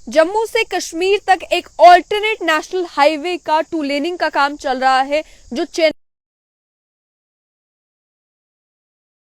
जम्मू से कश्मीर तक एक ऑल्टरनेट नेशनल हाईवे का 2 लेनिंग का काम चल रहा है, जो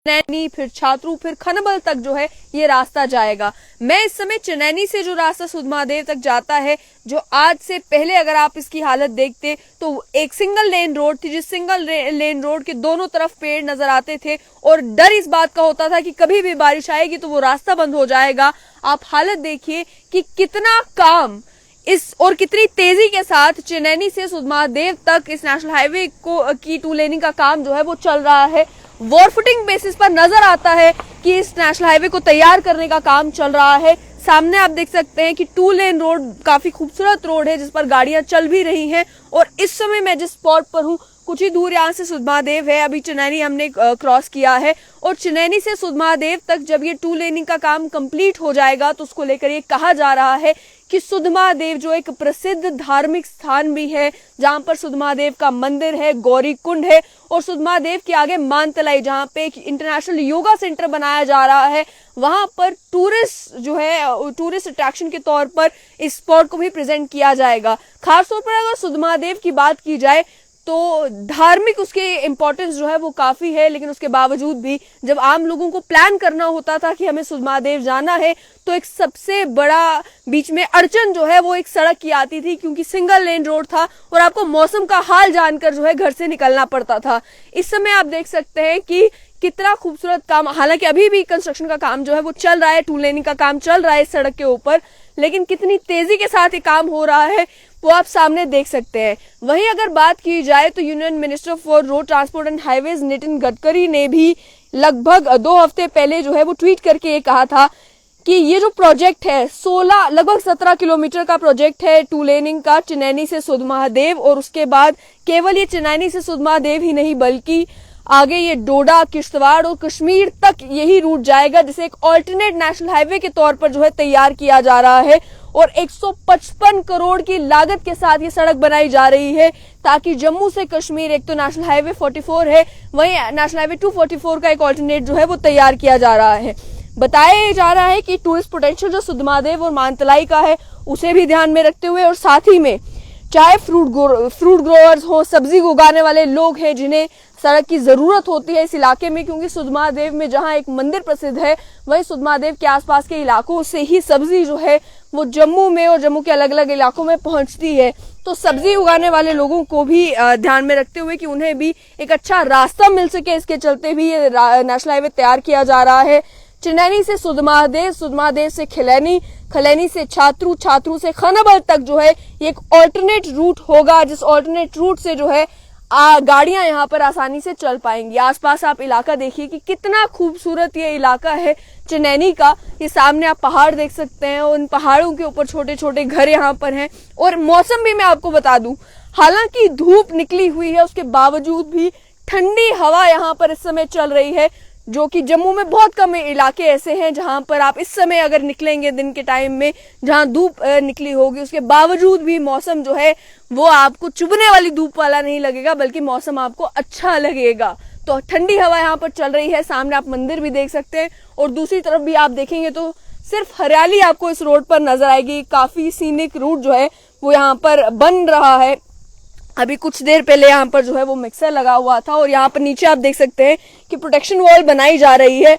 चनैनी फिर छात्रू फिर खनबल तक जो है ये रास्ता जाएगा। मैं इस समय चनैनी से जो रास्ता सुधमादेव तक जाता है, जो आज से पहले अगर आप इसकी हालत देखते तो एक सिंगल लेन रोड थी, जिस सिंगल लेन रोड के दोनों तरफ पेड़ नजर आते थे और डर इस बात का होता था कि कभी भी बारिश आएगी तो वो रास्ता बंद हो जाएगा। आप हालत देखिए कि कितना काम इस और कितनी तेजी के साथ चनैनी से सुधमादेव तक इस नेशनल हाईवे को की 2 लेनिंग का काम जो है वो चल रहा है। वॉरफुटिंग बेसिस पर नजर आता है कि इस नेशनल हाईवे को तैयार करने का काम चल रहा है। सामने आप देख सकते हैं कि 2 लेन रोड काफी खूबसूरत रोड है, जिस पर गाड़ियां चल भी रही हैं। और इस समय मैं जिस स्पॉट पर हूं, कुछ ही दूर यहाँ से सुधमादेव है। अभी चनैनी हमने क्रॉस किया है और चनैनी से सुधमादेव तक जब ये 2 लेनिंग का काम कंप्लीट हो जाएगा तो उसको लेकर ये कहा जा रहा है कि सुधमादेव जो एक प्रसिद्ध धार्मिक स्थान भी है, जहां पर सुधमादेव का मंदिर है, गौरी कुंड है और सुधमादेव के आगे मानतलाई, जहां पे एक इंटरनेशनल योगा सेंटर बनाया जा रहा है, वहां पर टूरिस्ट जो है टूरिस्ट अट्रैक्शन के तौर पर इस स्पॉट को भी प्रेजेंट किया जाएगा। खासतौर पर अगर सुधमादेव की बात की जाए तो धार्मिक उसके इम्पोर्टेंस जो है वो काफी है, लेकिन उसके बावजूद भी जब आम लोगों को प्लान करना होता था कि हमें सुधमादेव जाना है तो एक सबसे बड़ा बीच में अड़चन जो है वो एक सड़क की आती थी, क्योंकि सिंगल लेन रोड था और आपको मौसम का हाल जानकर जो है घर से निकलना पड़ता था। इस समय आप देख सकते हैं कि कितना खूबसूरत काम, हालांकि अभी भी कंस्ट्रक्शन का काम जो है वो चल रहा है, 2 लेनिंग का काम चल रहा है इस सड़क के ऊपर, लेकिन कितनी तेजी के साथ ये काम हो रहा है वो आप सामने देख सकते हैं। वहीं अगर बात की जाए तो union minister for road transport and highways Nitin Gadkari ने भी लगभग 2 हफ्ते पहले जो है वो ट्वीट करके ये कहा था कि ये जो प्रोजेक्ट है 16 लगभग 17 किलोमीटर का प्रोजेक्ट है 2 लेनिंग का चनैनी से सुधमादेव, और उसके बाद केवल ये चनैनी से सुधमादेव ही नहीं बल्कि आगे ये डोडा, किश्तवाड़ और कश्मीर तक यही रूट जाएगा, जिसे एक ऑल्टरनेट नेशनल हाईवे के तौर पर जो है तैयार किया जा रहा है। और 155 करोड़ की लागत के साथ ये सड़क बनाई जा रही है ताकि जम्मू से कश्मीर, एक तो नेशनल हाईवे 44 है, वहीं नेशनल हाईवे 244 का एक ऑल्टरनेट जो है वो तैयार किया जा रहा है। बताया जा रहा है कि टूरिस्ट पोटेंशियल जो सुधमादेव और मानतलाई का है उसे भी ध्यान में रखते हुए, और साथ ही में चाहे फ्रूट ग्रोअर्स हो, सब्जी उगाने वाले लोग हैं जिन्हें सड़क की जरूरत होती है इस इलाके में, क्योंकि सुधमादेव में जहां एक मंदिर प्रसिद्ध है वहीं सुधमादेव के आसपास के इलाकों से ही सब्जी जो है वो जम्मू में और जम्मू के अलग अलग इलाकों में पहुंचती है। तो सब्जी उगाने वाले लोगों को भी ध्यान में रखते हुए कि उन्हें भी एक अच्छा रास्ता मिल सके, इसके चलते भी ये नेशनल हाईवे तैयार किया जा रहा है। चनैनी से सुधमादेव, सुधमादेव से खिलैनी, खिलैनी से छात्रू, छात्रू से खनबल तक जो है ये एक ऑल्टरनेट रूट होगा, जिस ऑल्टरनेट रूट से जो है गाड़ियां यहाँ पर आसानी से चल पाएंगी। आसपास आप इलाका देखिए कि कितना खूबसूरत ये इलाका है चनैनी का। ये सामने आप पहाड़ देख सकते हैं, उन पहाड़ों के ऊपर छोटे छोटे घर यहाँ पर हैं। और मौसम भी मैं आपको बता दूं, हालांकि धूप निकली हुई है उसके बावजूद भी ठंडी हवा यहाँ पर इस समय चल रही है, जो कि जम्मू में बहुत कम इलाके ऐसे हैं जहां पर आप इस समय अगर निकलेंगे दिन के टाइम में जहां धूप निकली होगी, उसके बावजूद भी मौसम जो है वो आपको चुभने वाली धूप वाला नहीं लगेगा, बल्कि मौसम आपको अच्छा लगेगा। तो ठंडी हवा यहाँ पर चल रही है। सामने आप मंदिर भी देख सकते हैं और दूसरी तरफ भी आप देखेंगे तो सिर्फ हरियाली आपको इस रोड पर नजर आएगी। काफी सीनिक रूट जो है वो यहाँ पर बन रहा है। अभी कुछ देर पहले यहाँ पर जो है वो मिक्सर लगा हुआ था और यहाँ पर नीचे आप देख सकते हैं कि प्रोटेक्शन वॉल बनाई जा रही है।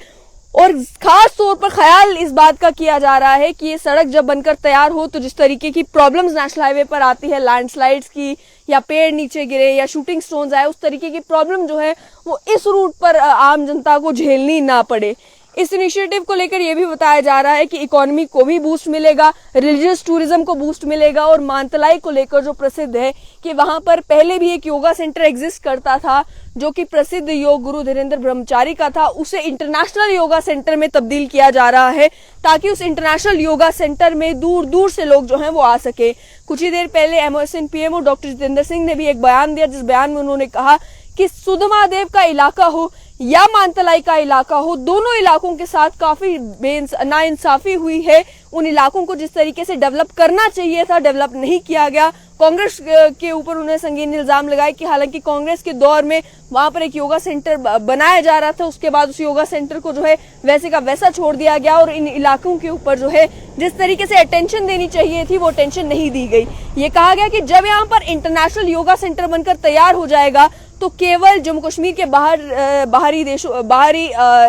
और खास तौर पर ख्याल इस बात का किया जा रहा है कि ये सड़क जब बनकर तैयार हो तो जिस तरीके की प्रॉब्लम्स नेशनल हाईवे पर आती है, लैंडस्लाइड्स की या पेड़ नीचे गिरे या शूटिंग स्टोन्स आए, उस तरीके की प्रॉब्लम जो है वो इस रूट पर आम जनता को झेलनी ना पड़े। इस इनिशिएटिव को लेकर यह भी बताया जा रहा है कि इकोनॉमी को भी बूस्ट मिलेगा, रिलीजियस टूरिज्म को बूस्ट मिलेगा। और मानतलाई को लेकर जो प्रसिद्ध है कि वहां पर पहले भी एक योगा सेंटर एग्जिस्ट करता था जो कि प्रसिद्ध योग गुरु धीरेन्द्र ब्रह्मचारी का था, उसे इंटरनेशनल योगा सेंटर में तब्दील किया जा रहा है ताकि उस इंटरनेशनल योगा सेंटर में दूर दूर से लोग जो हैं वो आ सके। कुछ ही देर पहले MOSN PMO doctor Jitendra Singh ने भी एक बयान दिया, जिस बयान में उन्होंने कहा कि सुधमादेव का इलाका हो या मानतलाई का इलाका हो, दोनों इलाकों के साथ काफी नाइंसाफी हुई है। उन इलाकों को जिस तरीके से डेवलप करना चाहिए था, डेवलप नहीं किया गया। कांग्रेस के ऊपर उन्होंने संगीन इल्जाम लगाए कि हालांकि कांग्रेस के दौर में वहां पर एक योगा सेंटर बनाया जा रहा था, उसके बाद उस योगा सेंटर को जो है वैसे का वैसा छोड़ दिया गया और इन इलाकों के ऊपर जो है जिस तरीके से अटेंशन देनी चाहिए थी वो अटेंशन नहीं दी गई। ये कहा गया कि जब यहाँ पर इंटरनेशनल योगा सेंटर बनकर तैयार हो जाएगा तो केवल जम्मू कश्मीर के बाहरी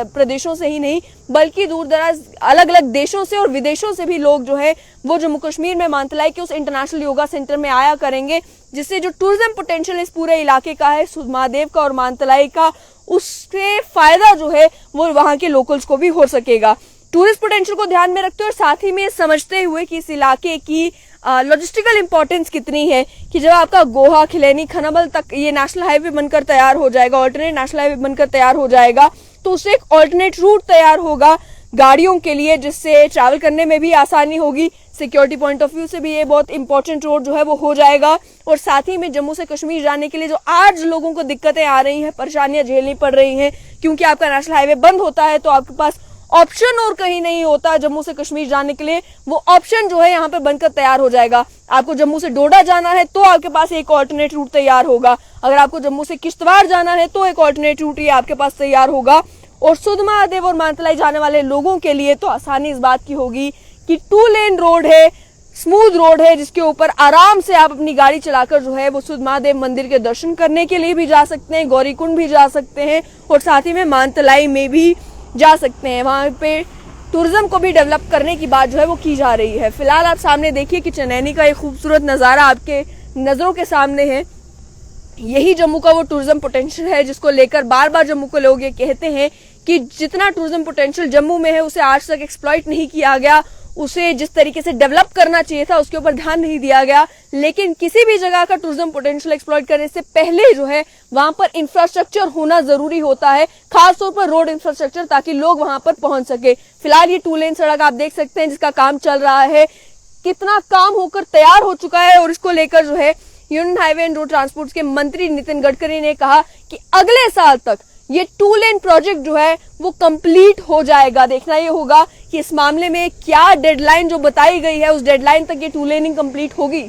प्रदेशों से ही नहीं बल्कि दूर दराज अलग अलग देशों से और विदेशों से भी लोग जो है वो जम्मू कश्मीर में मानतलाई के उस इंटरनेशनल योगा सेंटर में आया करेंगे, जिससे जो टूरिज्म पोटेंशियल इस पूरे इलाके का है, सुधमादेव का और मानतलाई का, उससे फायदा जो है वो वहां के लोकल्स को भी हो सकेगा। टूरिस्ट पोटेंशियल को ध्यान में रखते हुए और साथ ही में समझते हुए कि इस इलाके की लॉजिस्टिकल इंपॉर्टेंस कितनी है कि जब आपका गोहा, खिलैनी, खनबल तक ये नेशनल हाईवे बनकर तैयार हो जाएगा, ऑल्टरनेट नेशनल हाईवे बनकर तैयार हो जाएगा, तो उससे एक ऑल्टरनेट रूट तैयार होगा गाड़ियों के लिए, जिससे ट्रैवल करने में भी आसानी होगी। सिक्योरिटी पॉइंट ऑफ व्यू से भी ये बहुत इंपॉर्टेंट रोड जो है वो हो जाएगा। और साथ ही में जम्मू से कश्मीर जाने के लिए जो आज लोगों को दिक्कतें आ रही हैं, परेशानियां झेलनी पड़ रही हैं, क्योंकि आपका नेशनल हाईवे बंद होता है तो आपके पास ऑप्शन और कहीं नहीं होता जम्मू से कश्मीर जाने के लिए, वो ऑप्शन जो है यहाँ पे बनकर तैयार हो जाएगा। आपको जम्मू से डोडा जाना है तो आपके पास एक ऑल्टरनेट रूट तैयार होगा, अगर आपको जम्मू से किश्तवाड़ जाना है तो एक ऑल्टरनेट रूट ये आपके पास तैयार होगा। और सुधमादेव और मानतलाई जाने वाले लोगों के लिए तो आसानी इस बात की होगी कि 2 लेन रोड है, स्मूथ रोड है, जिसके ऊपर आराम से आप अपनी गाड़ी चलाकर जो है वो सुधमादेव मंदिर के दर्शन करने के लिए भी जा सकते हैं, गौरीकुंड भी जा सकते हैं और साथ ही में मानतलाई में भी जा सकते हैं। वहां पे टूरिज्म को भी डेवलप करने की बात जो है वो की जा रही है। फिलहाल आप सामने देखिए कि चनैनी का एक खूबसूरत नज़ारा आपके नज़रों के सामने है। यही जम्मू का वो टूरिज्म पोटेंशियल है जिसको लेकर बार बार जम्मू के लोग ये कहते हैं कि जितना टूरिज्म पोटेंशियल जम्मू में है उसे आज तक एक्सप्लॉइट नहीं किया गया, उसे जिस तरीके से डेवलप करना चाहिए था उसके ऊपर ध्यान नहीं दिया गया। लेकिन किसी भी जगह का टूरिज्म पोटेंशियल एक्सप्लॉइट करने से पहले जो है वहां पर इंफ्रास्ट्रक्चर होना जरूरी होता है, खासतौर पर रोड इंफ्रास्ट्रक्चर, ताकि लोग वहां पर पहुंच सके। फिलहाल ये 2 लेन सड़क आप देख सकते हैं जिसका काम चल रहा है, कितना काम होकर तैयार हो चुका है। और इसको लेकर जो है union highway and road transport के मंत्री नितिन गडकरी ने कहा कि अगले साल तक ये 2 लेन प्रोजेक्ट जो है वो कंप्लीट हो जाएगा। देखना ये होगा कि इस मामले में क्या डेडलाइन जो बताई गई है उस डेडलाइन तक ये 2 लेनिंग कंप्लीट होगी।